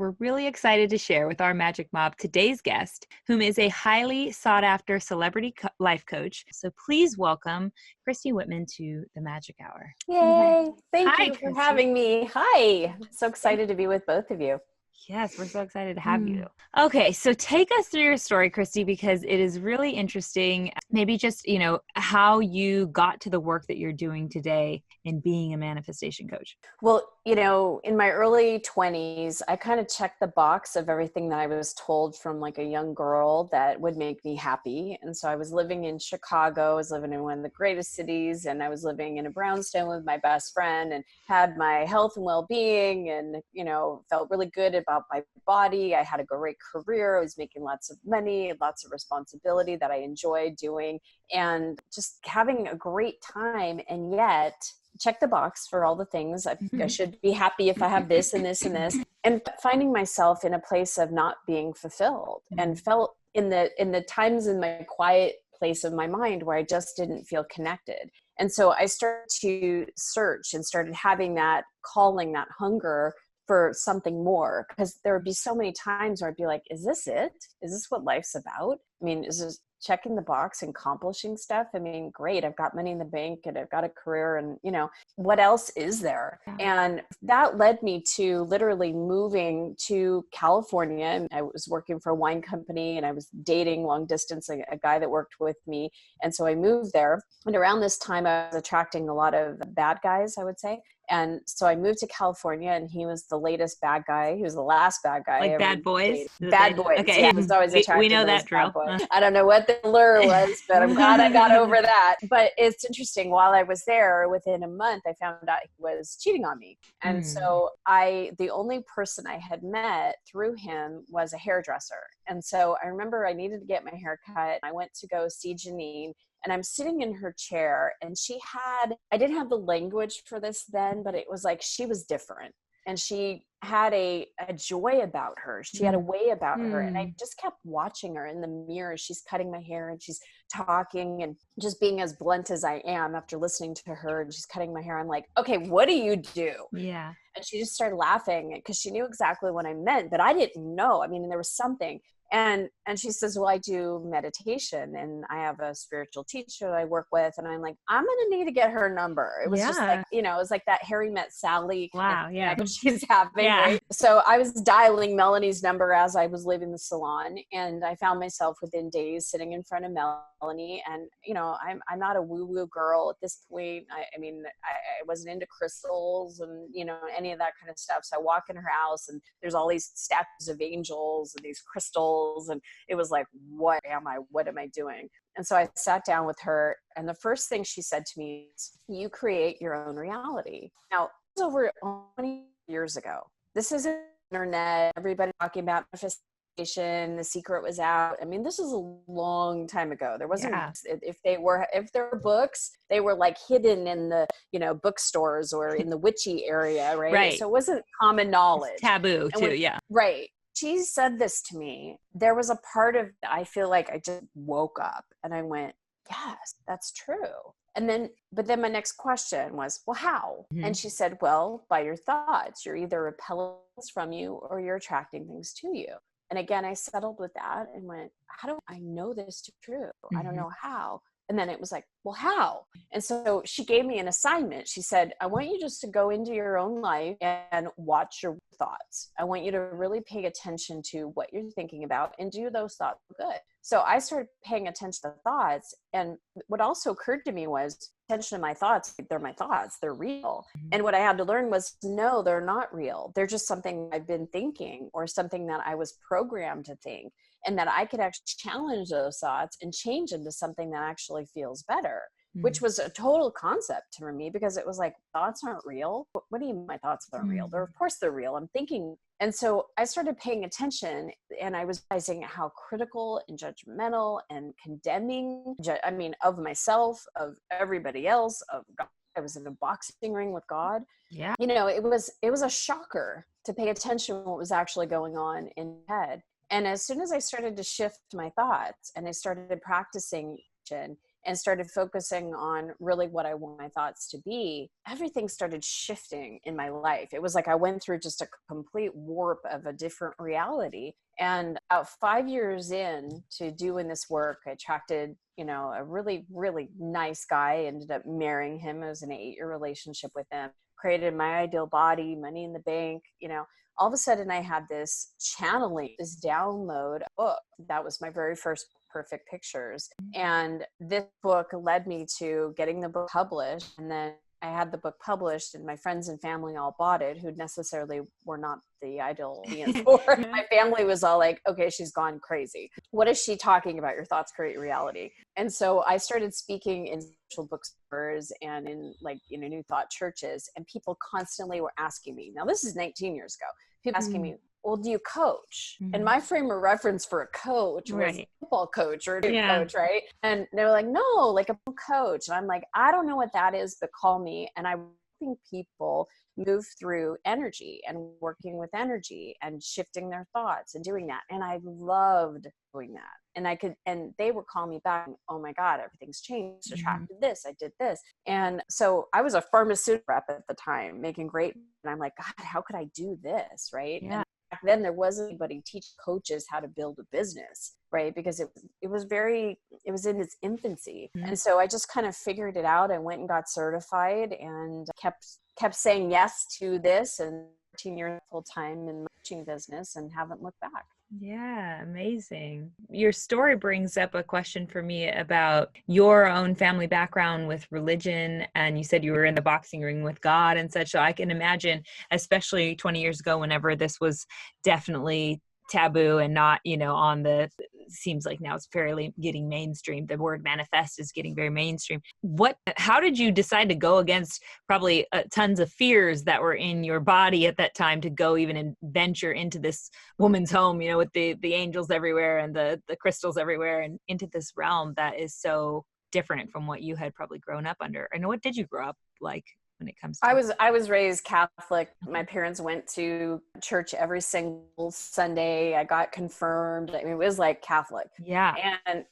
we're really excited to share with our Magic Mob today's guest, whom is a highly sought after celebrity life coach. So please welcome Christy Whitman to the Magic Hour. Yay. Thank Hi, you for Christy. having me. Hi. So excited to be with both of you. Yes, we're so excited to have you. Okay, so take us through your story, Christy, because it is really interesting. Maybe just, how you got to the work that you're doing today in being a manifestation coach. Well, in my early 20s, I kind of checked the box of everything that I was told from like a young girl that would make me happy. And so I was living in Chicago. I was living in one of the greatest cities, and I was living in a brownstone with my best friend and had my health and well-being and, felt really good about my body. I had a great career. I was making lots of money, lots of responsibility that I enjoyed doing, and just having a great time. And yet, check the box for all the things. I should be happy if I have this and this and this, and finding myself in a place of not being fulfilled, and felt in the times in my quiet place of my mind where I just didn't feel connected. And so I started to search and started having that calling, that hunger for something more, because there would be so many times where I'd be like, is this it? Is this what life's about? I mean, is this checking the box and accomplishing stuff? I mean, great. I've got money in the bank and I've got a career, and what else is there? And that led me to literally moving to California. I was working for a wine company, and I was dating long distance, a guy that worked with me. And so I moved there. And around this time, I was attracting a lot of bad guys, I would say. And so I moved to California, and he was the latest bad guy. He was the last bad guy. Like bad boys? Bad boys. Okay. Yeah, I was always attracted we know to that drill. I don't know what the lure was, but I'm glad I got over that. But it's interesting. While I was there, within a month, I found out he was cheating on me. And so the only person I had met through him was a hairdresser. And so I remember I needed to get my hair cut. I went to go see Janine. And I'm sitting in her chair, and I didn't have the language for this then, but it was like she was different. And she had a joy about her. She had a way about her. And I just kept watching her in the mirror. She's cutting my hair, and she's talking and just being as blunt as I am after listening to her. And she's cutting my hair. I'm like, okay, what do you do? Yeah. And she just started laughing because she knew exactly what I meant, but I didn't know. I mean, there was something. And she says, well, I do meditation, and I have a spiritual teacher that I work with. And I'm like, I'm going to need to get her number. It was just like, it was like that Harry Met Sally. Wow. Yeah. She's having. Yeah. Right? So I was dialing Melanie's number as I was leaving the salon, and I found myself within days sitting in front of Melanie. And, I'm not a woo-woo girl at this point. I mean, I wasn't into crystals and, any of that kind of stuff. So I walk in her house, and there's all these statues of angels and these crystals. And it was like, what am I doing? And so I sat down with her, and the first thing she said to me is, you create your own reality. Now, this was over 20 years ago. This isn't internet, everybody talking about manifestation, The Secret was out. I mean, this is a long time ago. There wasn't, if there were books, they were like hidden in the, bookstores or in the witchy area, right? So it wasn't common knowledge. It's taboo too, yeah. Right. She said this to me. There was a part of, I feel like I just woke up and I went, yes, that's true. But then my next question was, well, how? And she said, well, by your thoughts. You're either repelling things from you or you're attracting things to you. And again, I settled with that and went, how do I know this to be true? I don't know how. And then it was like, well, how? And so she gave me an assignment. She said, I want you just to go into your own life and watch your thoughts. I want you to really pay attention to what you're thinking about and do those thoughts good. So I started paying attention to thoughts. And what also occurred to me was, attention to my thoughts. They're my thoughts. They're real. And what I had to learn was, no, they're not real. They're just something I've been thinking, or something that I was programmed to think, and that I could actually challenge those thoughts and change into something that actually feels better, which was a total concept for me, because it was like, thoughts aren't real. What do you mean my thoughts aren't real? Of course they're real. I'm thinking. And so I started paying attention, and I was realizing how critical and judgmental and condemning, of myself, of everybody else, of God. I was in a boxing ring with God. Yeah. It was a shocker to pay attention to what was actually going on in my head. And as soon as I started to shift my thoughts, and I started practicing and started focusing on really what I want my thoughts to be, everything started shifting in my life. It was like I went through just a complete warp of a different reality. And about 5 years in to doing this work, I attracted, a really, really nice guy, ended up marrying him. It was an 8-year relationship with him, created my ideal body, money in the bank, all of a sudden I had this channeling, this download book. That was my very first Perfect Pictures. And this book led me to getting the book published. And then I had the book published and my friends and family all bought it, who necessarily were not the ideal audience for it. My family was all like, okay, she's gone crazy. What is she talking about? Your thoughts create reality. And so I started speaking in social bookstores and in new thought churches, and people constantly were asking me, now this is 19 years ago, people asking me, well, do you coach? And my frame of reference for a coach was a football coach or a coach, right? And they were like, no, like a coach. And I'm like, I don't know what that is, but call me. And I'm helping people move through energy and working with energy and shifting their thoughts and doing that. And I loved doing that. And they would call me back, oh my God, everything's changed. Attracted this, I did this. And so I was a pharmaceutical rep at the time, making great. And I'm like, God, how could I do this? Right. Yeah. And back then there wasn't anybody teach coaches how to build a business, right? Because it was in its infancy. And so I just kind of figured it out. I went and got certified and kept saying yes to this, and 14 years full time in my coaching business and haven't looked back. Yeah, amazing. Your story brings up a question for me about your own family background with religion. And you said you were in the boxing ring with God and such. So I can imagine, especially 20 years ago, whenever this was definitely taboo and not, on the, seems like now it's fairly getting mainstream. The word manifest is getting very mainstream. How did you decide to go against probably tons of fears that were in your body at that time to go even and venture into this woman's home, with the angels everywhere and the crystals everywhere and into this realm that is so different from what you had probably grown up under? And what did you grow up like? When it comes to I was raised Catholic. My parents went to church every single Sunday. I got confirmed. I mean, it was like Catholic. Yeah.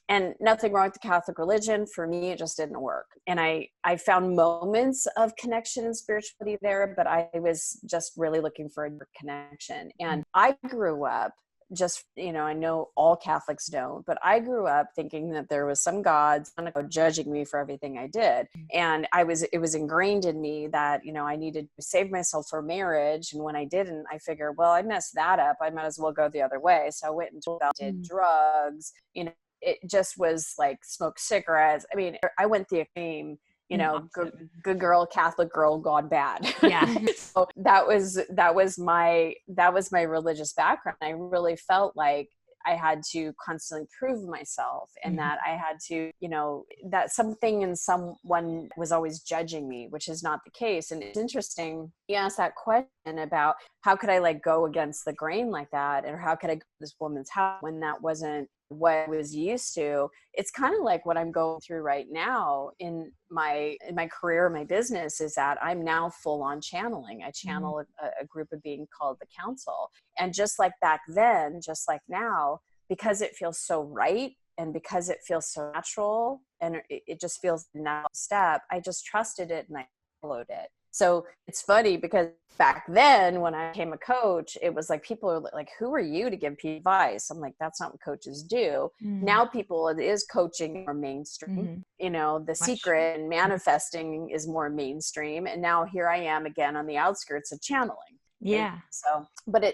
And nothing wrong with the Catholic religion. For me, it just didn't work. And I found moments of connection and spirituality there, but I was just really looking for a connection. And I grew up just, I know all Catholics don't, but I grew up thinking that there was some God judging me for everything I did. And it was ingrained in me that, I needed to save myself for marriage. And when I didn't, I figured, well, I messed that up. I might as well go the other way. So I went and did drugs, it just was like smoke cigarettes. I mean, I went the extreme, good girl, Catholic girl, gone bad. Yeah. So that was my religious background. I really felt like I had to constantly prove myself, and that I had to, that something and someone was always judging me, which is not the case. And it's interesting. You asked that question about how could I go against the grain like that? Or how could I go to this woman's house when that wasn't what I was used to? It's kind of like what I'm going through right now in my career, my business, is that I'm now full on channeling. I channel a group of beings called the Council. And just like back then, just like now, because it feels so right and because it feels so natural and it just feels the natural step, I just trusted it and I followed it. So it's funny because back then when I became a coach, it was like people are like, who are you to give people advice? I'm like, that's not what coaches do. Now it is coaching more mainstream. The secret and manifesting is more mainstream. And now here I am again on the outskirts of channeling. Yeah. Right? So, but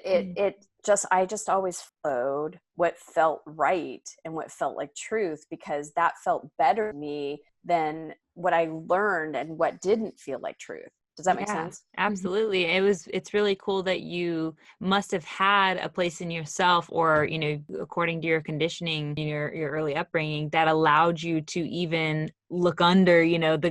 I just always followed what felt right and what felt like truth, because that felt better to me than what I learned and what didn't feel like truth. Does that make sense? Absolutely. It's really cool that you must have had a place in yourself, or, according to your conditioning, your early upbringing, that allowed you to even look under,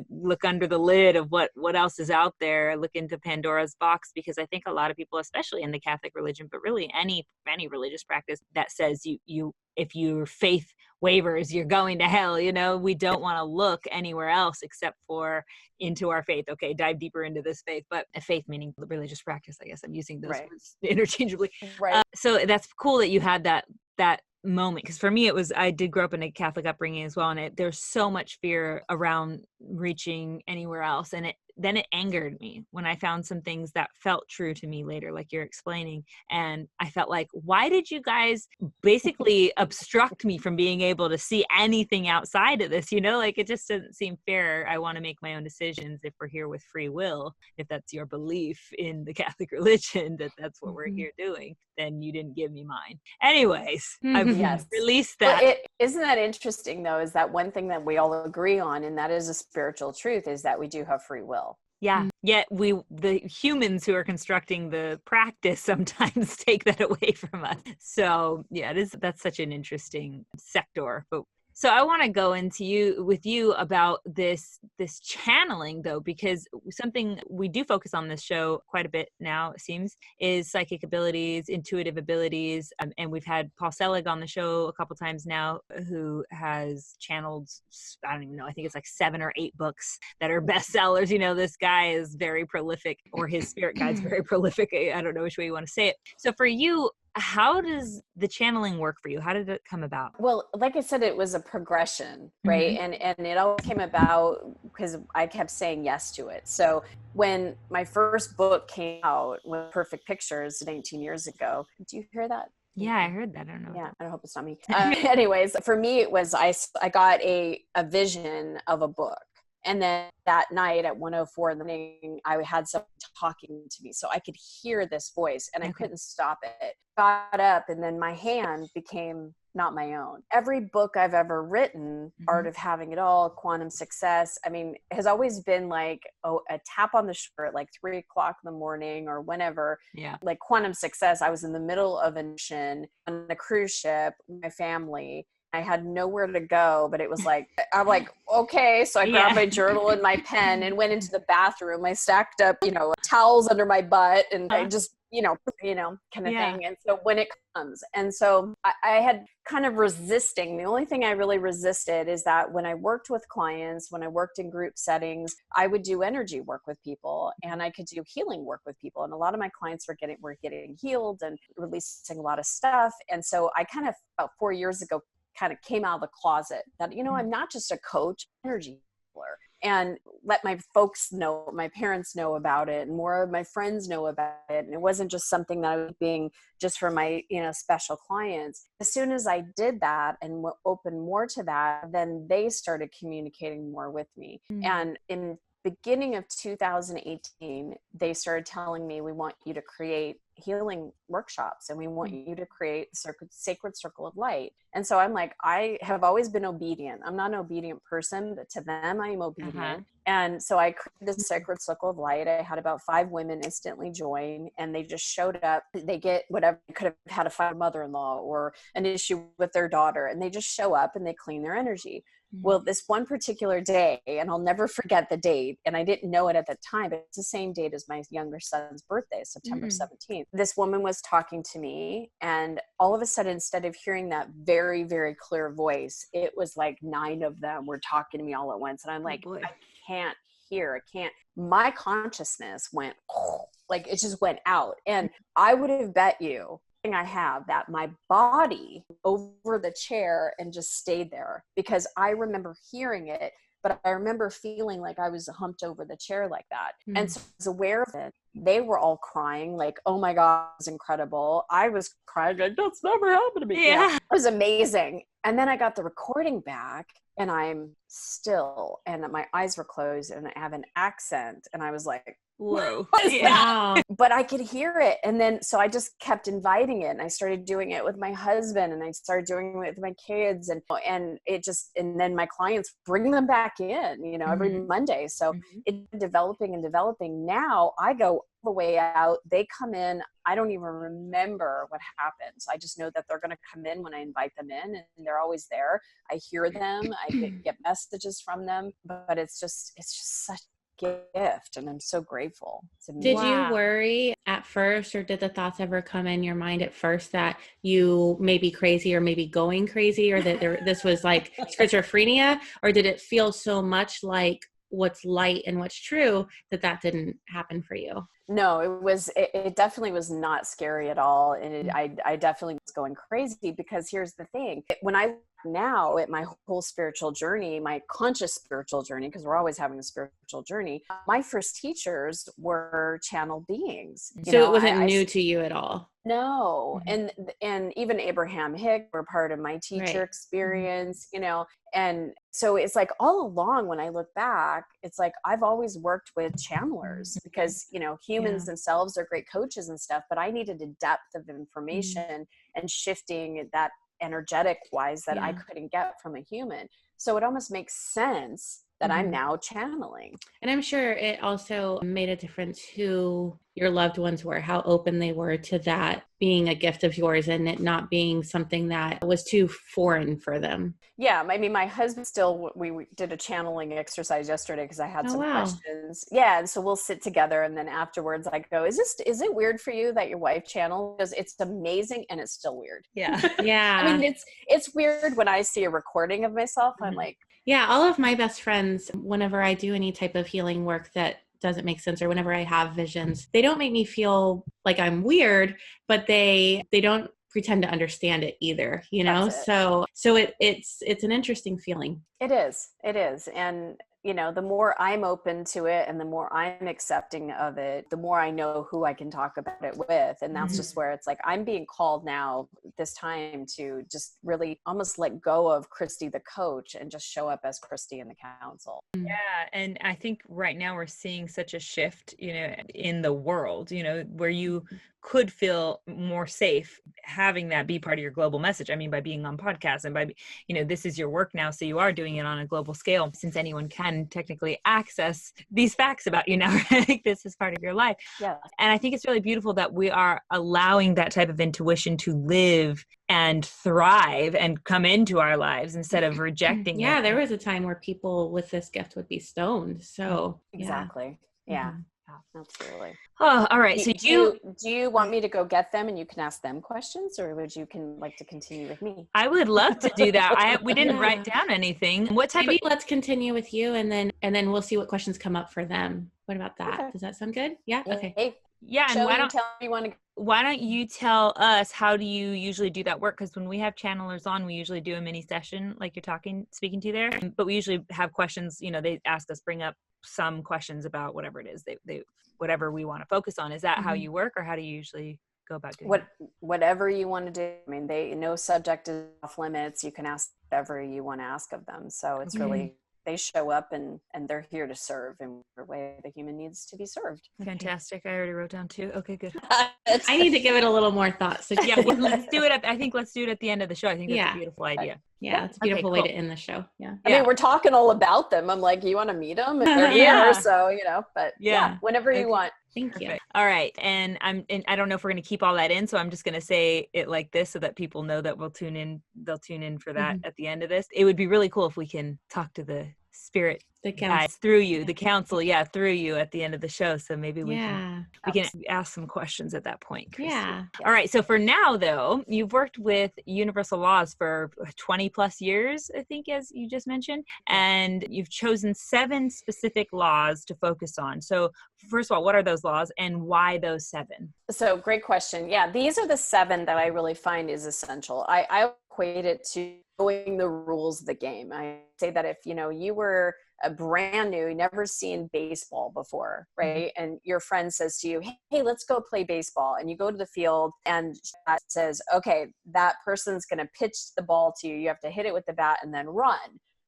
look under the lid of what else is out there, look into Pandora's box. Because I think a lot of people, especially in the Catholic religion, but really any religious practice that says you if your faith wavers, you're going to hell, we don't want to look anywhere else except for into our faith. Okay, dive deeper into this faith, but a faith meaning the religious practice. I guess I'm using those words interchangeably. Right. So that's cool that you had that moment? Because for me, I did grow up in a Catholic upbringing as well. And there's so much fear around reaching anywhere else. And then it angered me when I found some things that felt true to me later, like you're explaining. And I felt like, why did you guys basically obstruct me from being able to see anything outside of this? Like it just doesn't seem fair. I want to make my own decisions if we're here with free will. If that's your belief in the Catholic religion, that's what we're here doing, then you didn't give me mine. Anyways, I've released that. Well, isn't that interesting though, is that one thing that we all agree on, and that is a spiritual truth, is that we do have free will. Yeah. Yet the humans who are constructing the practice sometimes take that away from us. So yeah, that's such an interesting sector. But so I want to go with you about this channeling though, because something we do focus on this show quite a bit now, it seems, is psychic abilities, intuitive abilities. And we've had Paul Selig on the show a couple times now, who has channeled, I don't even know, I think it's like 7 or 8 books that are bestsellers. This guy is very prolific, or his spirit guide's very prolific. I don't know which way you want to say it. So for you, how does the channeling work for you? How did it come about? Well, like I said, it was a progression, right? And it all came about because I kept saying yes to it. So when my first book came out with Perfect Pictures 19 years ago, do you hear that? Yeah, I heard that. I don't know. Yeah, I hope it's not me. Anyways, for me, it was, I got a vision of a book. And then that night at 1:04 in the morning, I had someone talking to me. So I could hear this voice and I couldn't stop it. Got up, and then my hand became not my own. Every book I've ever written, Art of Having It All, Quantum Success, has always been like a tap on the shoulder at like 3:00 in the morning or whenever. Yeah. Like Quantum Success, I was in the middle of a mission on a cruise ship with my family. I had nowhere to go, but it was like, I'm like, okay. So I grabbed my journal and my pen and went into the bathroom. I stacked up, towels under my butt, and I just, kind of thing. And so when it comes, and so I had kind of resisting. The only thing I really resisted is that when I worked with clients, when I worked in group settings, I would do energy work with people, and I could do healing work with people. And a lot of my clients were getting healed and releasing a lot of stuff. And so I kind of, about 4 years ago, kind of came out of the closet that, I'm not just a coach, energy healer, and let my folks know, my parents know about it, and more of my friends know about it. And it wasn't just something that I was being just for my, special clients. As soon as I did that and opened more to that, then they started communicating more with me. And in beginning of 2018, they started telling me, we want you to create healing workshops, and we want you to create sacred circle of light. And so I'm like, I have always been obedient. I'm not an obedient person, but to them I am obedient. And so I created the sacred circle of light. I had about 5 women instantly join, and they just showed up. They get whatever, could have had a fight with mother-in-law or an issue with their daughter, and they just show up and they clean their energy. Well, this one particular day, and I'll never forget the date, and I didn't know it at the time, but it's the same date as my younger son's birthday, September 17th. This woman was talking to me, and all of a sudden, instead of hearing that very, very clear voice, it was like 9 of them were talking to me all at once. And I'm like, I can't hear. I can't. My consciousness went, like it just went out. And I would have bet you I have that my body over the chair and just stayed there, because I remember hearing it, but I remember feeling like I was humped over the chair like that. And so I was aware of it. They were all crying like, oh my God, it was incredible. I was crying like, that's never happened to me. Yeah. It was amazing. And then I got the recording back, and I'm still, and my eyes were closed, and I have an accent, and I was like, whoa. Yeah. But I could hear it. And then, so I just kept inviting it, and I started doing it with my husband, and I started doing it with my kids, and it just, and then my clients bring them back in, every Monday. So it's developing and developing. Now I go all the way out. They come in. I don't even remember what happens. I just know that they're going to come in when I invite them in, and they're always there. I hear them. I get messages from them, but it's just such gift, and I'm so grateful. Did you worry at first, or did the thoughts ever come in your mind at first that you may be crazy, or maybe going crazy, or that this was like schizophrenia, or did it feel so much like what's light and what's true that didn't happen for you? No, it definitely was not scary at all. And I definitely was going crazy, because here's the thing. When I look now at my whole spiritual journey, my conscious spiritual journey, because we're always having a spiritual journey, my first teachers were channel beings. So it wasn't new to you at all. No. And even Abraham Hicks were part of my teacher experience, and so it's like all along when I look back, it's like I've always worked with channelers, because, humans themselves are great coaches and stuff, but I needed a depth of information and shifting that energetic wise that I couldn't get from a human. So it almost makes sense that I'm now channeling. And I'm sure it also made a difference who your loved ones were, how open they were to that being a gift of yours and it not being something that was too foreign for them. Yeah. I mean, my husband we did a channeling exercise yesterday because I had some questions. Yeah. And so we'll sit together, and then afterwards I go, is it weird for you that your wife channels? Because it's amazing and it's still weird. Yeah. Yeah. I mean, it's weird when I see a recording of myself. I'm like, yeah, all of my best friends, whenever I do any type of healing work that doesn't make sense, or whenever I have visions, they don't make me feel like I'm weird, but they don't pretend to understand it either, So it's an interesting feeling. It is. And the more I'm open to it and the more I'm accepting of it, the more I know who I can talk about it with. And that's just where it's like, I'm being called now this time to just really almost let go of Christy, the coach, and just show up as Christy in the council. Yeah. And I think right now we're seeing such a shift, in the world, where you could feel more safe having that be part of your global message. I mean, by being on podcasts and by, this is your work now. So you are doing it on a global scale, since anyone can technically access these facts about you now, right? This is part of your life. Yeah. And I think it's really beautiful that we are allowing that type of intuition to live and thrive and come into our lives instead of rejecting it. Yeah, there was a time where people with this gift would be stoned. So exactly. Yeah. Absolutely. Oh, all right. So do you want me to go get them and you can ask them questions, or would you like to continue with me? I would love to do that. We didn't write down anything. What type Maybe let's continue with you, and then we'll see what questions come up for them. What about that? Okay. Does that sound good? Yeah. Okay. Hey, yeah. And why don't you tell us, how do you usually do that work? Because when we have channelers on, we usually do a mini session like you're speaking to there, but we usually have questions, they ask us, bring up some questions about whatever it is they whatever we want to focus on. Is that how you work, or how do you usually go about doing whatever you want to do? I mean, no subject is off limits. You can ask whatever you want to ask of them. So it's really, they show up and they're here to serve in whatever way the human needs to be served. Fantastic. I already wrote down 2. Okay, good. I need to give it a little more thought. So yeah, let's do it. Let's do it at the end of the show. I think that's a beautiful idea. Yeah, it's a beautiful way to end the show. Yeah. I mean, we're talking all about them. I'm like, you want to meet them? They're here, so, but whenever you want. Thank you. All right. And I don't know if we're going to keep all that in, so I'm just going to say it like this so that people know that they'll tune in for that at the end of this. It would be really cool if we can talk to the spirit guides through you, the council, through you at the end of the show. So maybe we can ask some questions at that point, Christy. Yeah. All right. So for now, though, you've worked with universal laws for 20 plus years, I think, as you just mentioned, and you've chosen 7 specific laws to focus on. So first of all, what are those laws and why those 7? So great question. Yeah, these are the 7 that I really find is essential. I equate it to knowing the rules of the game. I say that if, you were a brand new, never seen baseball before, right? And your friend says to you, hey, let's go play baseball. And you go to the field and that says, okay, that person's going to pitch the ball to you. You have to hit it with the bat and then run,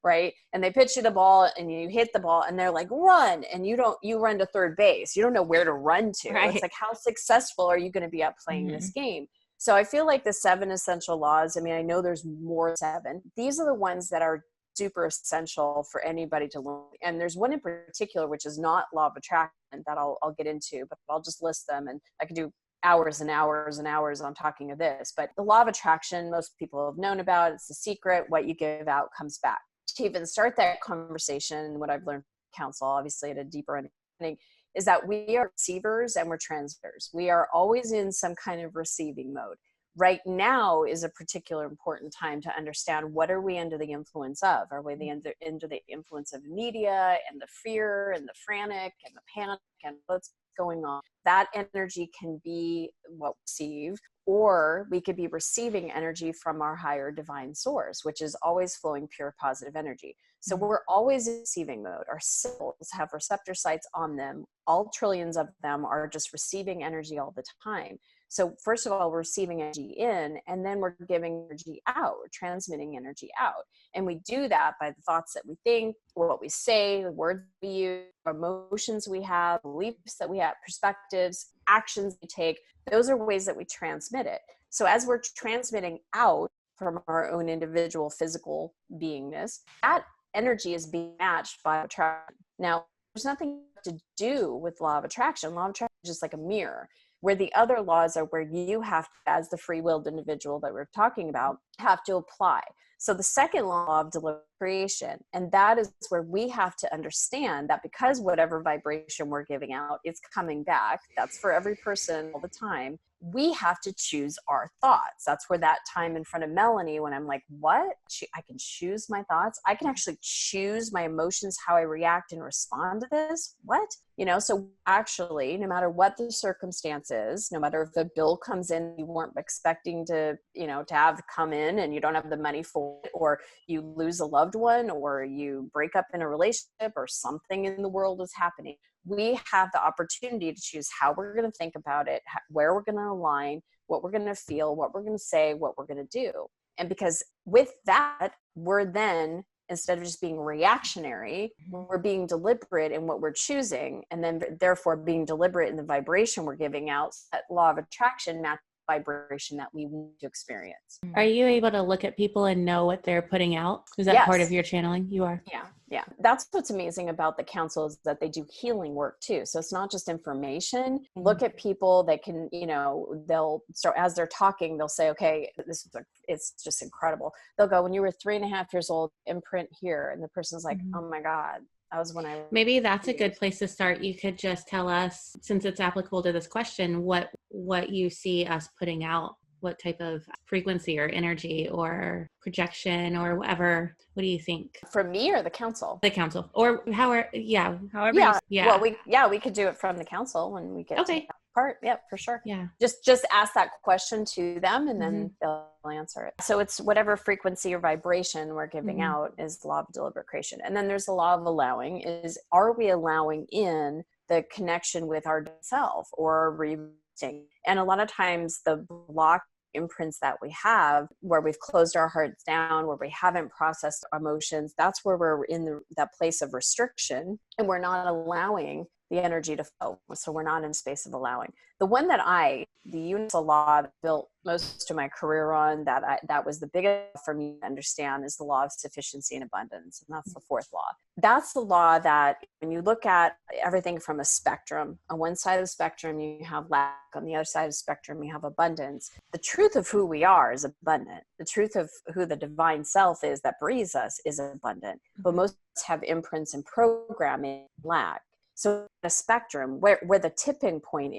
right? And they pitch you the ball and you hit the ball and they're like, run. And you run to third base. You don't know where to run to. Right. It's like, how successful are you going to be at playing this game? So I feel like the 7 essential laws, I mean, I know there's more 7. These are the ones that are super essential for anybody to learn. And there's one in particular, which is not law of attraction, that I'll get into, but I'll just list them, and I could do hours and hours and hours on talking of this. But the law of attraction, most people have known about. It's the secret. What you give out comes back. To even start that conversation, what I've learned from counsel, obviously at a deeper understanding, is that we are receivers and we're transmitters. We are always in some kind of receiving mode. Right now is a particular important time to understand, what are we under the influence of? Are we under the influence of media and the fear and the frantic and the panic and what's going on. That energy can be what we receive, or we could be receiving energy from our higher divine source, which is always flowing pure positive energy. So we're always in receiving mode. Our cells have receptor sites on them. All trillions of them are just receiving energy all the time. So first of all, we're receiving energy in, and then we're giving energy out, we're transmitting energy out. And we do that by the thoughts that we think, what we say, the words we use, emotions we have, beliefs that we have, perspectives, actions we take. Those are ways that we transmit it. So as we're transmitting out from our own individual physical beingness, that energy is being matched by attraction. Now, there's nothing to do with law of attraction. Law of attraction is just like a mirror, where the other laws are where you have to, as the free-willed individual that we're talking about, have to apply. So the second law of deliberate creation, and that is where we have to understand that because whatever vibration we're giving out is coming back, that's for every person all the time, we have to choose our thoughts. That's where that time in front of Melanie, when I'm like, what? I can choose my thoughts. I can actually choose my emotions, how I react and respond to this. What? You know, so actually, no matter what the circumstance is, no matter if a bill comes in you weren't expecting to, you know, to have come in and you don't have the money for it, or you lose a loved one, or you break up in a relationship, or something in the world is happening, we have the opportunity to choose how we're going to think about it, where we're going to align, what we're going to feel, what we're going to say, what we're going to do. And because with that, we're then, instead of just being reactionary, we're being deliberate in what we're choosing, and then therefore being deliberate in the vibration we're giving out. So that law of attraction matches vibration that we want to experience. Are you able to look at people and know what they're putting out? Is that part of your channeling? You are? Yeah. That's what's amazing about the council, is that they do healing work too. So it's not just information. Look at people that can, you know, they'll start, as they're talking, they'll say, okay, it's just incredible. They'll go, when you were 3.5 years old, imprint here. And the person's like, oh my God, that was when I... Maybe that's a good place to start. You could just tell us, since it's applicable to this question, what you see us putting out, what type of frequency or energy or projection or whatever. What do you think? From me or the council? The council, or however. Well, we could do it from the council when we get to that part. Yeah, for sure. Yeah. Just ask that question to them, and then they'll answer it. So it's whatever frequency or vibration we're giving out is the law of deliberate creation. And then there's the law of allowing, is, are we allowing in the connection with our self, or resisting? And a lot of times the block imprints that we have, where we've closed our hearts down, where we haven't processed emotions, that's where we're in that place of restriction, and we're not allowing the energy to flow. So we're not in a space of allowing. The one that the universal law that built most of my career on, that was the biggest for me to understand, is the law of sufficiency and abundance. And that's the fourth law. That's the law that when you look at everything from a spectrum, on one side of the spectrum, you have lack. On the other side of the spectrum, you have abundance. The truth of who we are is abundant. The truth of who the divine self is that breathes us is abundant. But most of us have imprints and programming lack. So a spectrum where the tipping point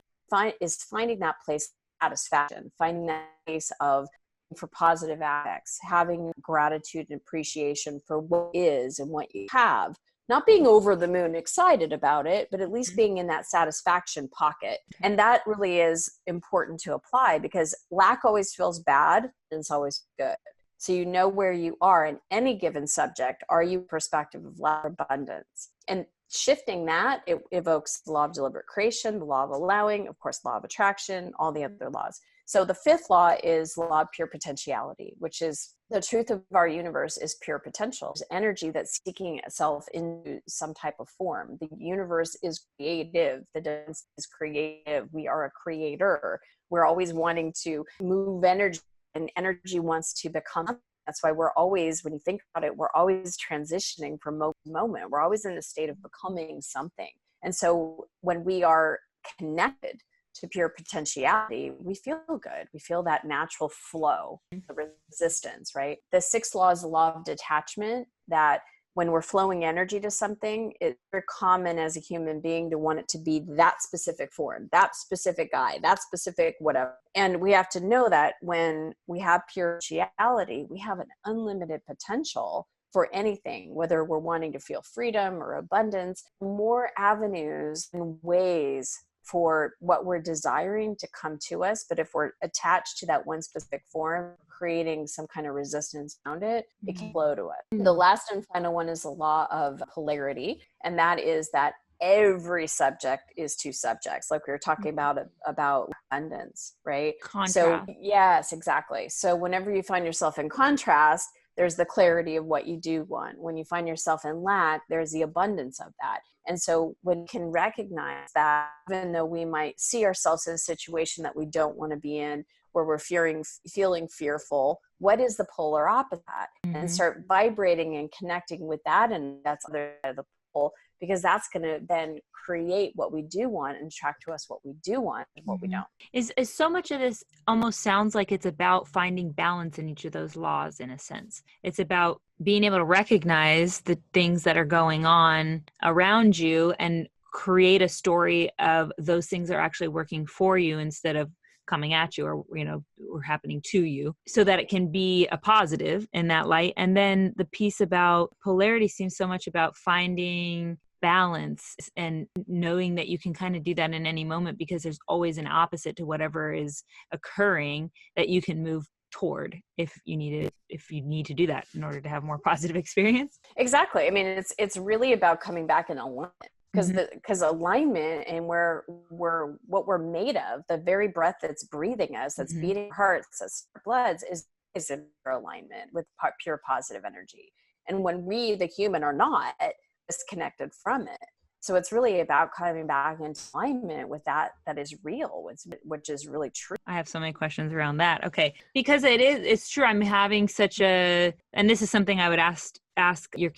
is finding that place of satisfaction, finding that place of for positive aspects, having gratitude and appreciation for what is and what you have, not being over the moon excited about it, but at least being in that satisfaction pocket. And that really is important to apply, because lack always feels bad and it's always good. So you know where you are in any given subject. Are you perspective of lack or abundance? And shifting that, it evokes the law of deliberate creation, the law of allowing, of course, law of attraction, all the other laws. So the fifth law is the law of pure potentiality, which is the truth of our universe is pure potential. It's energy that's seeking itself into some type of form. The universe is creative. The dance is creative. We are a creator. We're always wanting to move energy, and energy wants to become. That's why we're always, when you think about it, we're always transitioning from moment to moment. We're always in a state of becoming something. And so when we are connected to pure potentiality, we feel good. We feel that natural flow, the resistance, right? The sixth law is the law of detachment, that when we're flowing energy to something, it's very common as a human being to want it to be that specific form, that specific guy, that specific whatever. And we have to know that when we have pure potentiality, we have an unlimited potential for anything, whether we're wanting to feel freedom or abundance, more avenues and ways for what we're desiring to come to us. But if we're attached to that one specific form, creating some kind of resistance around it, it can flow to it. The last and final one is the law of polarity. And that is that every subject is two subjects, like we were talking about abundance, right? Contrast. So yes, exactly. So whenever you find yourself in contrast, there's the clarity of what you do want. When you find yourself in lack, there's the abundance of that. And so when you can recognize that, even though we might see ourselves in a situation that we don't want to be in, where we're feeling fearful, what is the polar opposite? And start vibrating and connecting with that. And that's the other side of the pole, because that's going to then create what we do want and attract to us what we do want and what we don't. Is so much of this almost sounds like it's about finding balance in each of those laws, in a sense. It's about being able to recognize the things that are going on around you and create a story of those things are actually working for you instead of coming at you or happening to you, so that it can be a positive in that light. And then the piece about polarity seems so much about finding balance and knowing that you can kind of do that in any moment, because there's always an opposite to whatever is occurring that you can move toward if you need to do that in order to have more positive experience. Exactly. I mean, it's really about coming back in alignment. Because alignment and what we're made of, the very breath that's breathing us, that's beating our hearts, that's our bloods, is in alignment with pure positive energy. And when we, the human, are not, disconnected from it. So it's really about coming back into alignment with that is real, which is really true. I have so many questions around that. Okay. Because it's true. I'm having and this is something I would ask the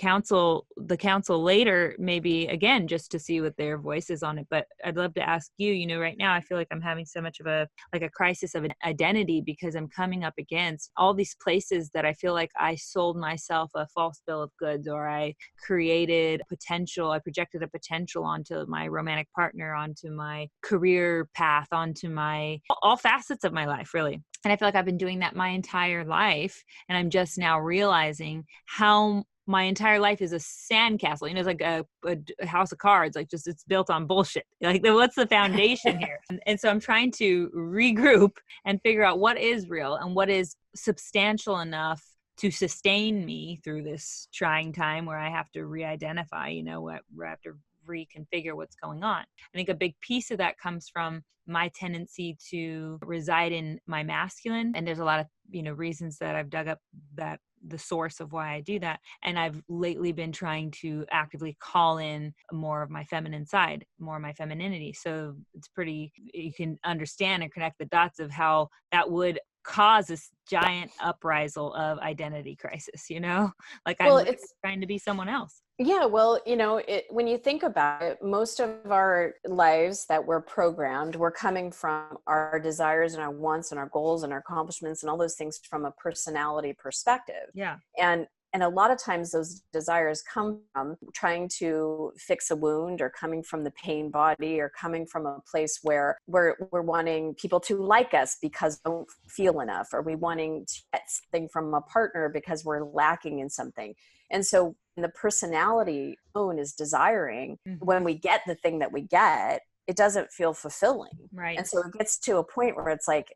council later, maybe again, just to see what their voice is on it. But I'd love to ask you, right now I feel like I'm having so much of a crisis of an identity, because I'm coming up against all these places that I feel like I sold myself a false bill of goods, or I projected a potential onto my romantic partner, onto my career path, onto all facets of my life, really. And I feel like I've been doing that my entire life. And I'm just now realizing how my entire life is a sandcastle. It's like a house of cards, like just it's built on bullshit. Like, what's the foundation here? And so I'm trying to regroup and figure out what is real and what is substantial enough to sustain me through this trying time where I have to re-identify, where I have to reconfigure what's going on. I think a big piece of that comes from my tendency to reside in my masculine. And there's a lot of, reasons that I've dug up that the source of why I do that. And I've lately been trying to actively call in more of my feminine side, more of my femininity. So you can understand and connect the dots of how that would cause this giant uprisal of identity crisis, like it's trying to be someone else. Yeah, well, when you think about it, most of our lives that we're programmed, we're coming from our desires and our wants and our goals and our accomplishments and all those things from a personality perspective. Yeah. And a lot of times those desires come from trying to fix a wound, or coming from the pain body, or coming from a place where we're wanting people to like us because we don't feel enough, or we wanting to get something from a partner because we're lacking in something. And so the personality own is desiring, when we get the thing that we get, it doesn't feel fulfilling. Right. And so it gets to a point where it's like,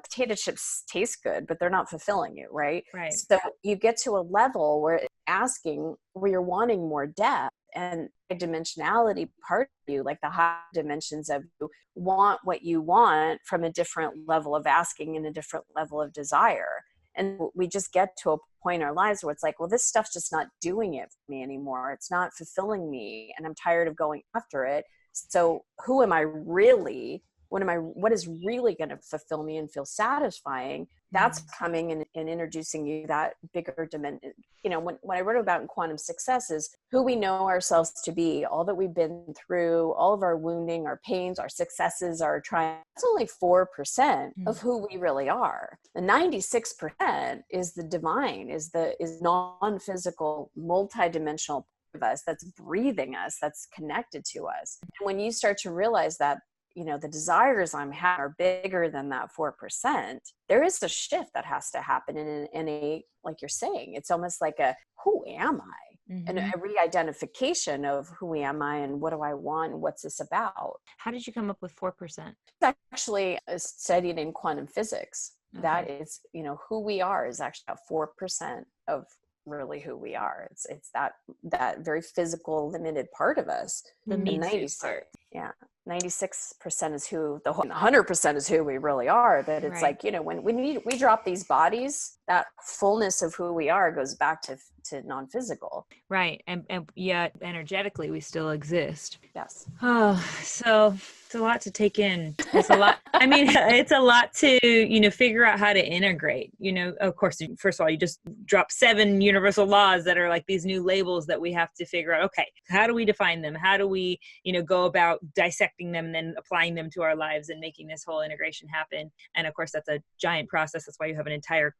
potato chips taste good, but they're not fulfilling you. Right. Right. So you get to a level where you're wanting more depth, and the dimensionality part of you, like the high dimensions of you, want what you want from a different level of asking and a different level of desire. And we just get to a point in our lives where it's like, well, this stuff's just not doing it for me anymore. It's not fulfilling me, and I'm tired of going after it. So who am I really? What is really going to fulfill me and feel satisfying? That's coming and introducing you that bigger dimension. When I wrote about in Quantum Success is who we know ourselves to be, all that we've been through, all of our wounding, our pains, our successes, our triumphs. That's only 4% of who we really are. The 96% is the divine, is non-physical, multidimensional of us that's breathing us, that's connected to us. And when you start to realize that, the desires I'm having are bigger than that 4%, there is a shift that has to happen in a, like you're saying, it's almost like who am I? and a re-identification of who am I and what do I want and what's this about. How did you come up with 4%? Actually studied in quantum physics. Okay. That is, who we are is actually about 4% of really who we are. It's that very physical, limited part of us. The mean 96, part. yeah, 96% is who 100% is who we really are. But it's Right. like, when we drop these bodies, that fullness of who we are goes back to non-physical. Right. And yet energetically we still exist. Yes. Oh, so it's a lot to take in. It's a lot. I mean, it's a lot to, figure out how to integrate, of course, first of all, you just drop 7 universal laws that are like these new labels that we have to figure out. Okay. How do we define them? How do we, go about dissecting them and then applying them to our lives and making this whole integration happen? And of course, that's a giant process. That's why you have an entire,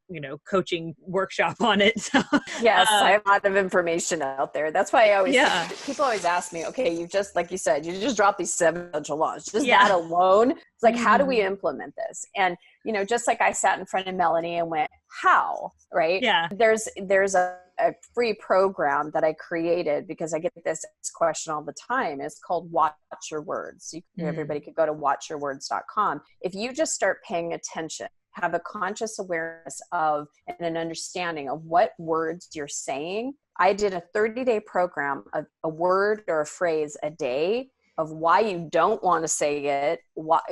coaching workshop on it. So, yes, I have a lot of information out there. That's why people always ask me, okay, you just, like you said, you just dropped these 7 essential laws. Just that alone, it's like, how do we implement this? And, just like I sat in front of Melanie and went, how, right? Yeah. There's a free program that I created because I get this question all the time. It's called Watch Your Words. Everybody could go to watchyourwords.com. If you just start paying attention, have a conscious awareness of and an understanding of what words you're saying. I did a 30-day program of a word or a phrase a day of why you don't want to say it, what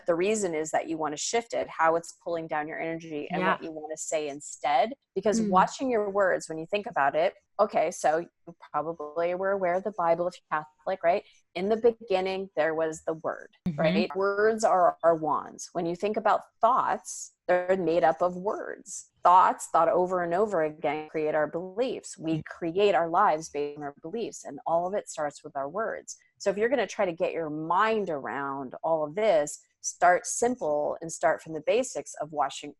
the reason is that you want to shift it, how it's pulling down your energy, and what you want to say instead. Because watching your words, when you think about it, okay, so you probably were aware of the Bible if you're Catholic, right? In the beginning, there was the word, right? Words are our wands. When you think about thoughts, they're made up of words. Thoughts thought over and over again create our beliefs. We create our lives based on our beliefs, and all of it starts with our words. So if you're going to try to get your mind around all of this, start simple and start from the basics of watching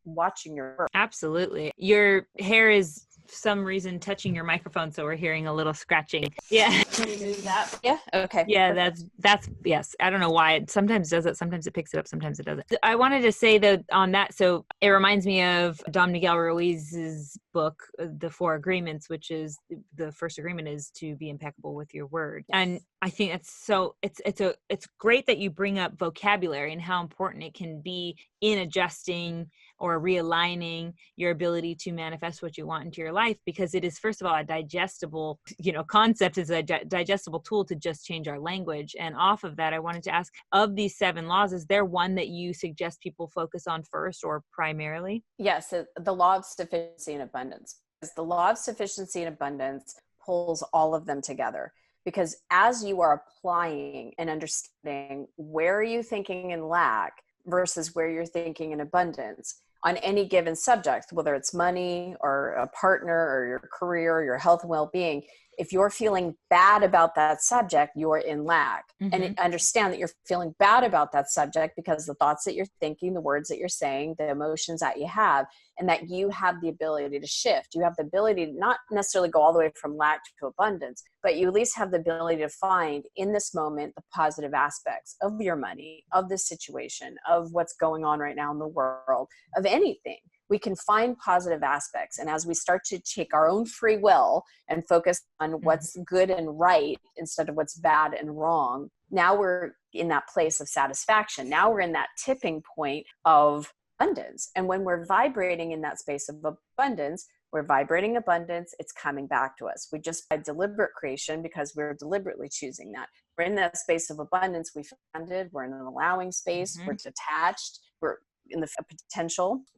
your work. Absolutely. Your hair is for some reason touching your microphone, so we're hearing a little scratching. Yeah. Can you move that? Yeah. Okay. Yeah, that's yes. I don't know why it sometimes does it. Sometimes it picks it up. Sometimes it doesn't. I wanted to say that on that. So it reminds me of Don Miguel Ruiz's book, The 4 Agreements, which is the first agreement is to be impeccable with your word. Yes. And I think it's great that you bring up vocabulary and how important it can be in adjusting or realigning your ability to manifest what you want into your life, because it is, first of all, a digestible, concept. Is a digestible tool to just change our language. And off of that, I wanted to ask, of these 7 laws, is there one that you suggest people focus on first or primarily? Yes, the law of sufficiency and abundance. The law of sufficiency and abundance pulls all of them together. Because as you are applying and understanding where are you thinking in lack versus where you're thinking in abundance on any given subject, whether it's money or a partner or your career or your health and well-being, if you're feeling bad about that subject, you're in lack. And understand that you're feeling bad about that subject because the thoughts that you're thinking, the words that you're saying, the emotions that you have, and that you have the ability to shift. You have the ability to not necessarily go all the way from lack to abundance, but you at least have the ability to find in this moment the positive aspects of your money, of this situation, of what's going on right now in the world, of anything. We can find positive aspects. And as we start to take our own free will and focus on what's good and right instead of what's bad and wrong, now we're in that place of satisfaction. Now we're in that tipping point of abundance. And when we're vibrating in that space of abundance, we're vibrating abundance, it's coming back to us. We just by deliberate creation, because we're deliberately choosing that. We're in that space of abundance. We found it. We're in an allowing space. We're detached. We're in the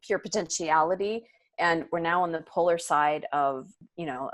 pure potentiality. And we're now on the polar side of,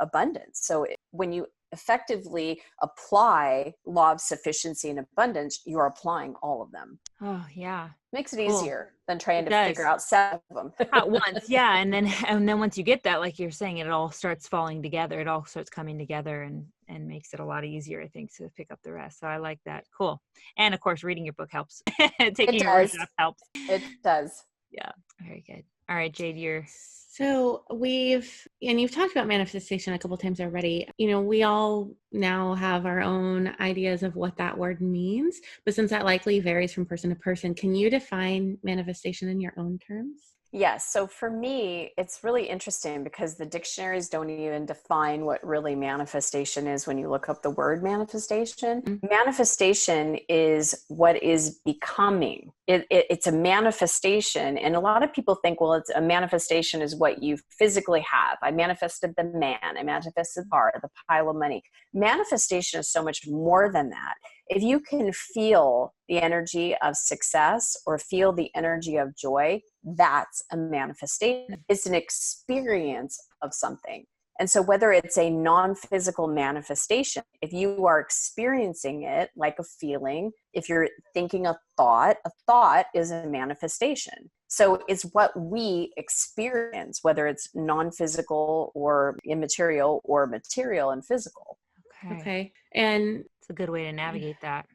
abundance. So when you effectively apply law of sufficiency and abundance, you're applying all of them. Oh yeah. Makes it easier than trying to figure out 7 of them at once. Yeah. And then once you get that, like you're saying, it all starts falling together. It all starts coming together and makes it a lot easier, I think, to pick up the rest. So I like that. Cool. And of course, reading your book helps. Taking your workshop helps. It does. Yeah. Very good. All right, Jade, So you've talked about manifestation a couple times already. We all now have our own ideas of what that word means, but since that likely varies from person to person, can you define manifestation in your own terms? Yes. So for me, it's really interesting because the dictionaries don't even define what really manifestation is when you look up the word manifestation. Mm. Manifestation is what is becoming. It's a manifestation. And a lot of people think, well, it's a manifestation is what you physically have. I manifested the man, I manifested the car, the pile of money. Manifestation is so much more than that. If you can feel the energy of success or feel the energy of joy, that's a manifestation. It's an experience of something. And so whether it's a non-physical manifestation, if you are experiencing it like a feeling, if you're thinking a thought is a manifestation. So it's what we experience, whether it's non-physical or immaterial or material and physical. Okay. And it's a good way to navigate that.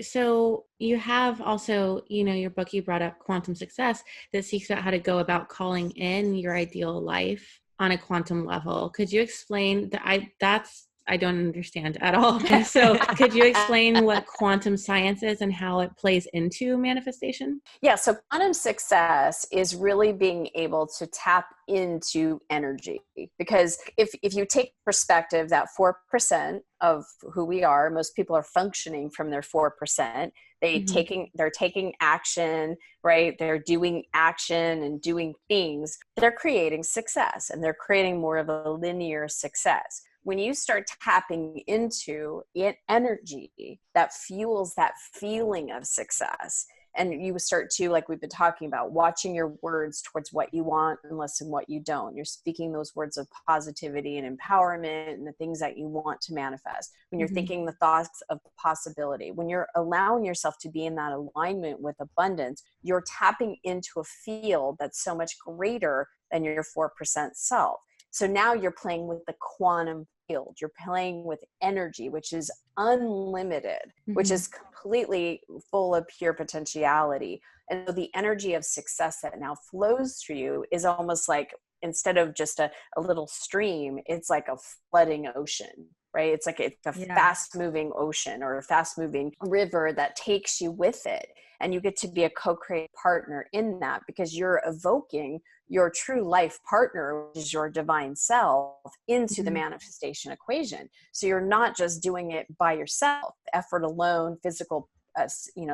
So you have also, your book, you brought up Quantum Success, that seeks out how to go about calling in your ideal life on a quantum level. Could you explain that? I don't understand at all. So could you explain what quantum science is and how it plays into manifestation? Yeah, so quantum success is really being able to tap into energy. Because if you take perspective that 4% of who we are, most people are functioning from their 4%. They're taking action, right? They're doing action and doing things. They're creating success, and they're creating more of a linear success. When you start tapping into energy that fuels that feeling of success, and you start to, like we've been talking about, watching your words towards what you want and less than what you don't. You're speaking those words of positivity and empowerment and the things that you want to manifest. When you're thinking the thoughts of possibility, when you're allowing yourself to be in that alignment with abundance, you're tapping into a field that's so much greater than your 4% self. So now you're playing with the quantum field. You're playing with energy, which is unlimited, which is completely full of pure potentiality. And so the energy of success that now flows through you is almost like, instead of just a little stream, it's like a flooding ocean, right? It's like it's a fast moving ocean or a fast moving river that takes you with it. And you get to be a co-creative partner in that, because you're evoking your true life partner, which is your divine self, into the manifestation equation. So you're not just doing it by yourself, effort alone, physical,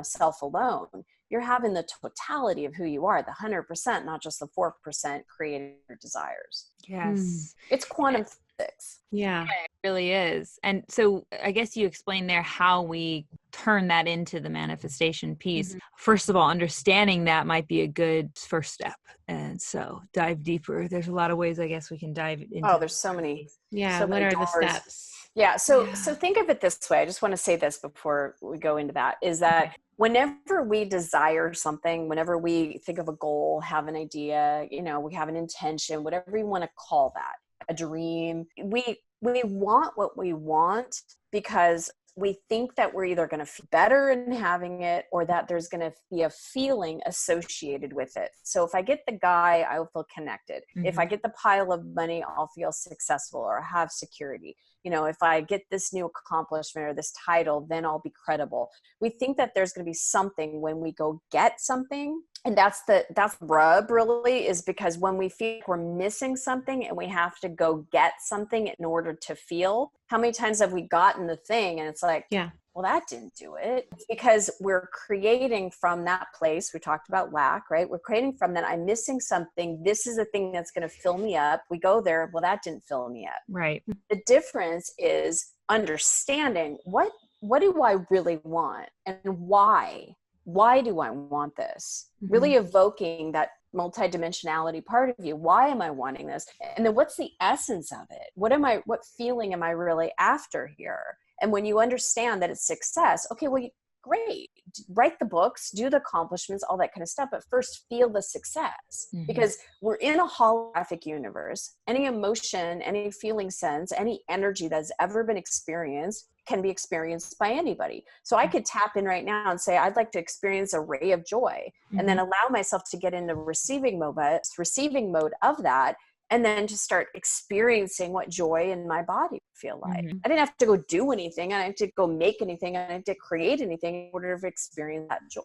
self alone. You're having the totality of who you are, the 100%, not just the 4% creating your desires. Yes. It's quantum physics. Yeah, it really is. And so I guess you explained there how we turn that into the manifestation piece. First of all, understanding that might be a good first step. And so dive deeper. There's a lot of ways I guess we can dive into. Oh, there's so many. Yeah. So what many are the doors. steps? Yeah. So think of it this way. I just want to say this before we go into that, is that whenever we desire something, whenever we think of a goal, have an idea, we have an intention, whatever you want to call that, a dream, we want what we want because we think that we're either going to feel better in having it, or that there's going to be a feeling associated with it. So if I get the guy, I'll feel connected. If I get the pile of money, I'll feel successful or have security. If I get this new accomplishment or this title, then I'll be credible. We think that there's going to be something when we go get something. And that's the rub, really, is because when we feel like we're missing something and we have to go get something in order to feel, how many times have we gotten the thing and it's like, well, that didn't do it? It's because we're creating from that place. We talked about lack, right? We're creating from that. I'm missing something. This is the thing that's going to fill me up. We go there. Well, that didn't fill me up. Right. The difference is understanding what do I really want and why? Why do I want this? Really evoking that multidimensionality part of you. Why am I wanting this? And then what's the essence of it? What feeling am I really after here? And when you understand that it's success, okay, well, great. Write the books, do the accomplishments, all that kind of stuff, but first feel the success, because we're in a holographic universe. Any emotion, any feeling sense, any energy that's ever been experienced can be experienced by anybody. So I could tap in right now and say, I'd like to experience a ray of joy, and then allow myself to get into receiving mode of that. and then to start experiencing what joy in my body feel like. Mm-hmm. I didn't have to go do anything. I didn't have to go make anything. I didn't have to create anything in order to experience that joy.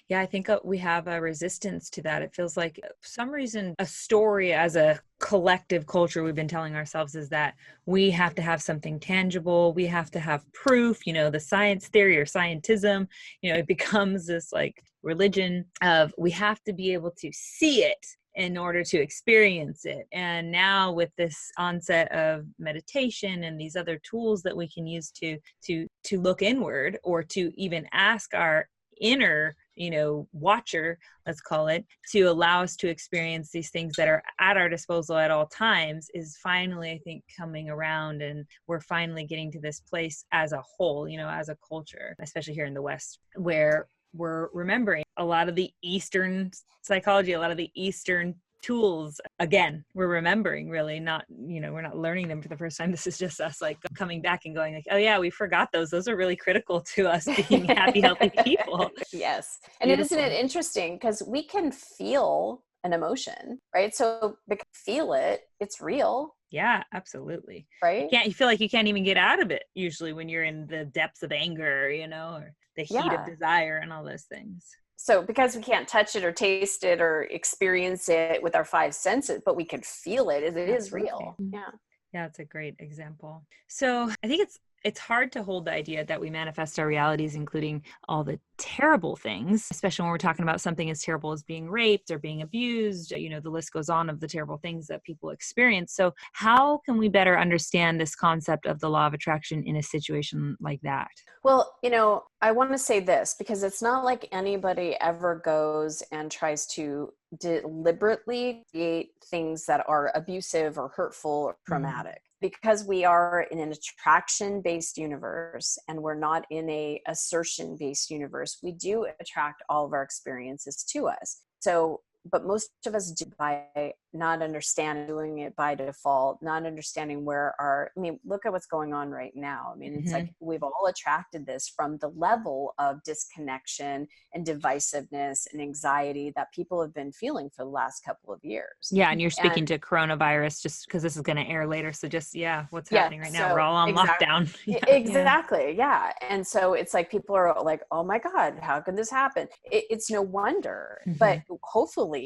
Yeah, I think we have a resistance to that. It feels like for some reason a story as a collective culture we've been telling ourselves is that we have to have something tangible. We have to have proof, the science theory or scientism, it becomes this like religion of we have to be able to see it in order to experience it. And now with this onset of meditation and these other tools that we can use to look inward, or to even ask our inner watcher, let's call it, to allow us to experience these things that are at our disposal at all times, is finally, I think, coming around. And we're finally getting to this place as a whole, as a culture, especially here in the West, where we're remembering a lot of the Eastern psychology, a lot of the Eastern tools. Again, we're remembering, really, not, we're not learning them for the first time. This is just us like coming back and going like, oh yeah, we forgot those. Those are really critical to us being happy, healthy people. Yes. And isn't it interesting? Because we can feel an emotion, right? So we can feel it, it's real. Yeah, absolutely. Right? You feel like you can't even get out of it usually when you're in the depths of anger, or the heat of desire and all those things. So because we can't touch it or taste it or experience it with our five senses, but we can feel it, it is real. Yeah. Yeah, it's a great example. So I think it's hard to hold the idea that we manifest our realities, including all the terrible things, especially when we're talking about something as terrible as being raped or being abused. The list goes on of the terrible things that people experience. So how can we better understand this concept of the law of attraction in a situation like that? Well, I want to say this because it's not like anybody ever goes and tries to deliberately create things that are abusive or hurtful or traumatic. Because we are in an attraction-based universe and we're not in a assertion-based universe, we do attract all of our experiences to us. So, but most of us do by not understanding, doing it by default, not understanding look at what's going on right now. It's like we've all attracted this from the level of disconnection and divisiveness and anxiety that people have been feeling for the last couple of years. Yeah, and you're speaking to coronavirus just because this is going to air later. So just, what's happening right now? We're all on lockdown. Exactly. Yeah. And so it's like people are like, oh my God, how could this happen? It's no wonder. But hopefully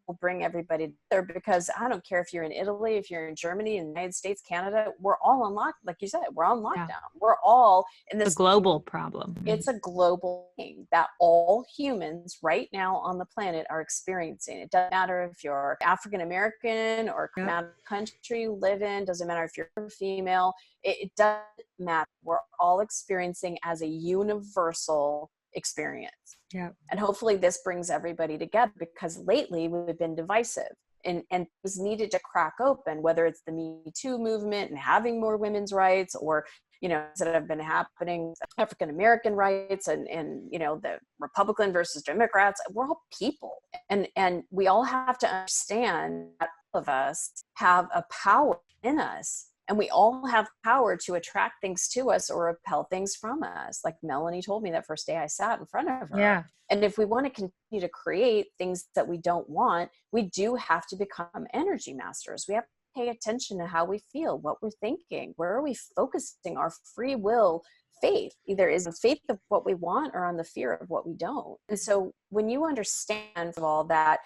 we'll bring everybody there, because I don't care if you're in Italy, if you're in Germany, in the United States, Canada, we're all on lockdown. Like you said, we're on lockdown. Yeah. We're all in this. It's a global problem. It's a global thing that all humans right now on the planet are experiencing. It doesn't matter if you're African American or matter what country you live in, doesn't matter if you're female, it doesn't matter. We're all experiencing as a universal experience. Yeah. And hopefully this brings everybody together, because lately we've been divisive and it was needed to crack open, whether it's the Me Too movement and having more women's rights, or that have been happening, African American rights and the Republican versus Democrats. We're all people, and we all have to understand that all of us have a power in us. And we all have power to attract things to us or repel things from us. Like Melanie told me that first day I sat in front of her. Yeah. And if we want to continue to create things that we don't want, we do have to become energy masters. We have to pay attention to how we feel, what we're thinking, where are we focusing our free will faith. Either is the faith of what we want or on the fear of what we don't. And so when you understand all that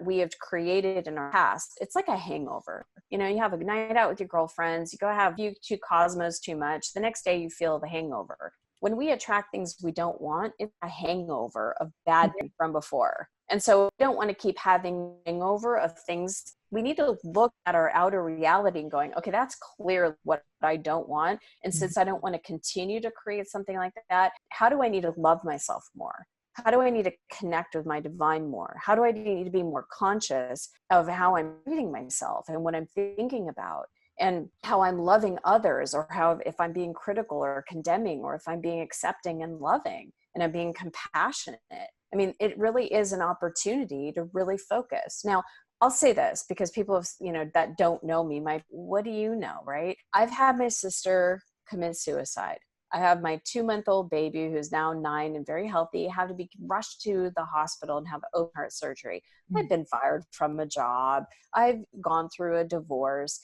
we have created in our past, it's like a hangover. You have a night out with your girlfriends, you go have you two Cosmos too much. The next day you feel the hangover. When we attract things we don't want, it's a hangover of bad things from before. And so we don't want to keep having hangover of things. We need to look at our outer reality and going, okay, that's clear what I don't want. And since I don't want to continue to create something like that, how do I need to love myself more? How do I need to connect with my divine more? How do I need to be more conscious of how I'm treating myself and what I'm thinking about, and how I'm loving others, or how if I'm being critical or condemning, or if I'm being accepting and loving and I'm being compassionate. It really is an opportunity to really focus. Now, I'll say this because people have, that don't know me, what do you know, right? I've had my sister commit suicide. I have my 2-month-old baby who's now 9 and very healthy, have to be rushed to the hospital and have open heart surgery. I've been fired from a job. I've gone through a divorce.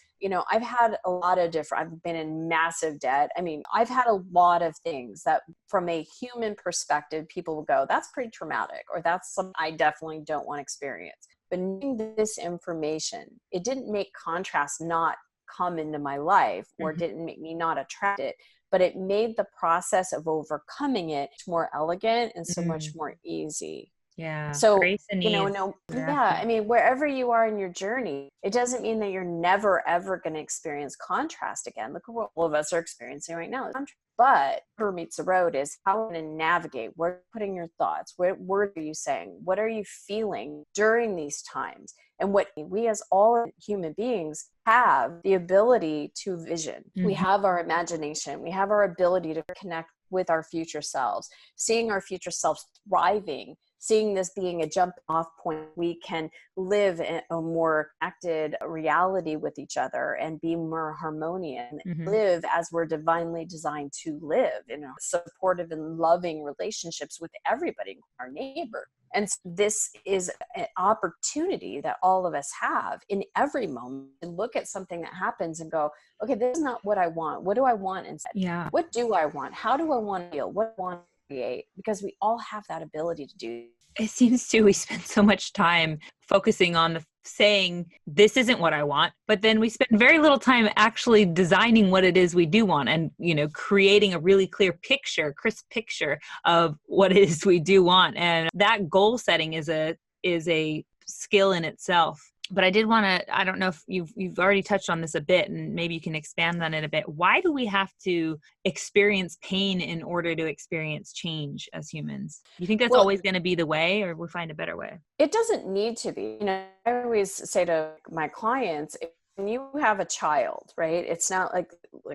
I've had a lot of I've been in massive debt. I mean, I've had a lot of things that from a human perspective, people will go, that's pretty traumatic, or that's something I definitely don't want to experience. But knowing this information, it didn't make contrast not come into my life, or didn't make me not attract it, but it made the process of overcoming it more elegant and so much more easy. Yeah. So, Grace and ease. I mean, wherever you are in your journey, it doesn't mean that you're never, ever going to experience contrast again. Look at what all of us are experiencing right now. But where meets the road is how to navigate. Where you're putting your thoughts. What words are you saying? What are you feeling during these times? And what we as all human beings have the ability to vision. We have our imagination. We have our ability to connect with our future selves, seeing our future selves thriving, seeing this being a jump off point. We can live in a more connected reality with each other and be more harmonious, live as we're divinely designed to live in supportive and loving relationships with everybody, our neighbor. And this is an opportunity that all of us have in every moment to look at something that happens and go, okay, this is not what I want. What do I want instead? Yeah. What do I want? How do I want to feel? What do I want to create? Because we all have that ability to do. It seems to, we spend so much time focusing on saying, this isn't what I want, but then we spend very little time actually designing what it is we do want and, creating a really clear picture, crisp picture of what it is we do want. And that goal setting is a skill in itself. But I did want to, I don't know if you've already touched on this a bit, and maybe you can expand on it a bit. Why do we have to experience pain in order to experience change as humans? You think that's always going to be the way, or we find a better way? It doesn't need to be. I always say to my clients, when you have a child, right? It's not like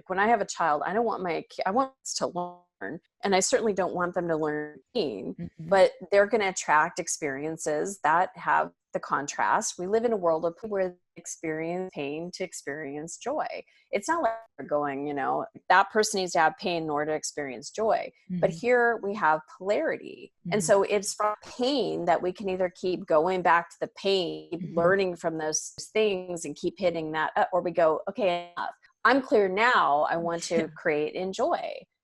when I have a child, I want us to learn, and I certainly don't want them to learn pain, but they're going to attract experiences that have the contrast. We live in a world of people where they experience pain to experience joy. It's not like we're going, that person needs to have pain in order to experience joy. But here we have polarity. And so it's from pain that we can either keep going back to the pain, keep learning from those things and keep hitting that up, or we go, okay, enough. I'm clear now. I want to create and joy.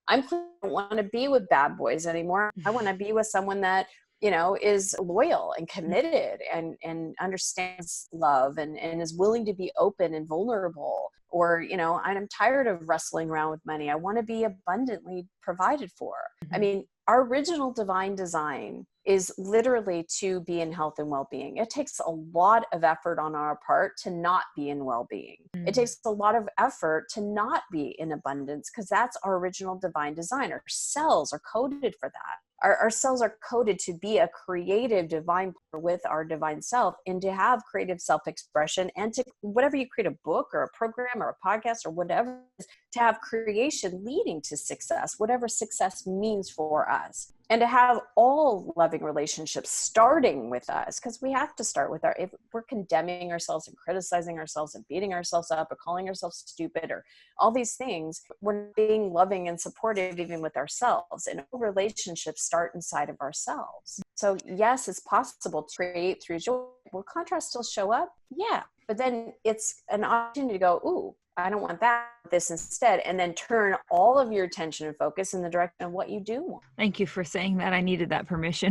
I'm clear. I don't want to be with bad boys anymore. I want to be with someone that is loyal and committed and understands love and is willing to be open and vulnerable. Or, I'm tired of wrestling around with money. I want to be abundantly provided for. I mean, our original divine design is literally to be in health and well-being. It takes a lot of effort on our part to not be in well-being. It takes a lot of effort to not be in abundance, because that's our original divine design. Our cells are coded for that. Our cells are coded to be a creative divine partner with our divine self, and to have creative self-expression, and to whatever you create, a book or a program or a podcast or whatever, to have creation leading to success, whatever success means for us. And to have all loving relationships starting with us, because we have to start with if we're condemning ourselves and criticizing ourselves and beating ourselves up or calling ourselves stupid or all these things, we're being loving and supportive even with ourselves. And all relationships start inside of ourselves. So yes, it's possible to create through joy. Will contrast still show up? Yeah. But then it's an opportunity to go, ooh, I don't want that, this instead, and then turn all of your attention and focus in the direction of what you do want. Thank you for saying that. I needed that permission.